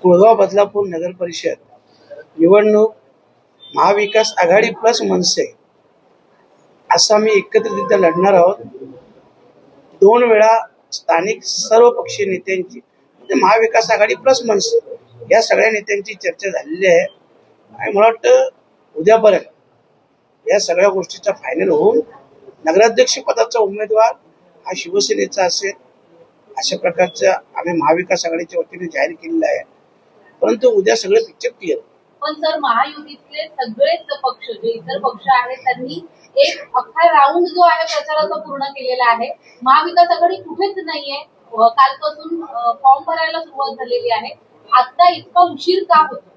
कुळगाव बदलापूर नगर परिषद निवडणूक महाविकास आघाडी प्लस मनसे असा मी एकत्रितरित्या लढणार आहोत। 2 वेळा स्थानिक सर्व पक्षीय नेत्यांची म्हणजे महाविकास आघाडी प्लस मनसे या सगळ्या नेत्यांची चर्चा झालेली आहे आणि मला वाटतं उद्यापर्यंत या सगळ्या गोष्टीचा फायनल होऊन नगराध्यक्ष पदाचा उमेदवार हा शिवसेनेचा असेल अशा प्रकारचं आम्ही महाविकास आघाडीच्या वतीने जाहीर केलेलं आहे। परंतु उद्या सगळे पिक्चर क्लिअर। पण सर महायुतीतले सगळेच पक्ष जे इतर पक्ष आहेत त्यांनी एक अख्खा राऊंड जो आहे प्रचाराचा पूर्ण केलेला आहे। महाविकास आघाडी कुठेच नाहीये। कालपासून फॉर्म भरायला सुरुवात झालेली आहे। आता इतका उशीर का होतो,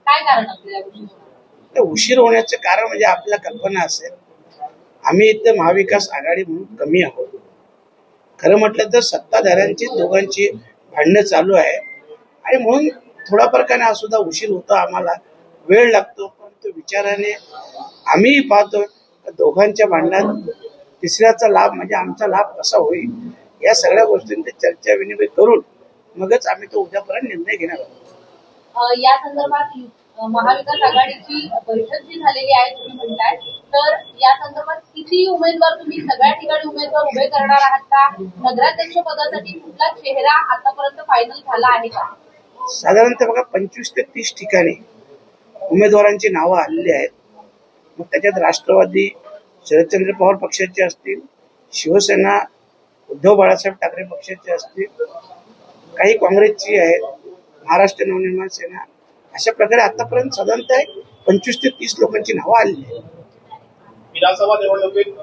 काय कारण असेल या गोष्टीचं? उशीर होण्याचं कारण म्हणजे आपल्याला कल्पना असेल आम्ही इथे महाविकास आघाडी म्हणून कमी आहोत। खरं म्हटलं तर सत्ताधाऱ्यांची दोघांची भांडणं चालू आहे आणि म्हणून थोडा का नाही सुद्धा उशीर होतो, आम्हाला वेळ लागतो। परंतु विचाराने आम्ही पाहतो दोघांच्या भांडणात तिसऱ्याचा लाभ म्हणजे आमचा लाभ कसा होईल या सगळ्या गोष्टींची चर्चा विनिमय करून मगच आम्ही तो उद्यापर्यंत निर्णय घेणार आहोत। या संदर्भात महाविकास आघाडीची परिषद जी झालेली आहे तुम्ही म्हणताय, तर या संदर्भात किती उमेदवार तुम्ही सगळ्या ठिकाणी उमेदवार उभे करणार आहात का? नगराध्यक्ष पदासाठी कुठला चेहरा आतापर्यंत फायनल झाला आहे का? साधारणतः बघा 25 ते 30 ठिकाणी उमेदवारांची नावं आलेली आहेत। मग त्याच्यात राष्ट्रवादी शरदचंद्र पवार पक्षाचे असतील, शिवसेना उद्धव बाळासाहेब ठाकरे पक्षाचे असतील, काही काँग्रेसची आहेत, महाराष्ट्र नवनिर्माण सेना, अशा प्रकारे आतापर्यंत साधारणतः 25 ते 30 लोकांची नावं आलेली आहेत। विधानसभा निवडणुकीत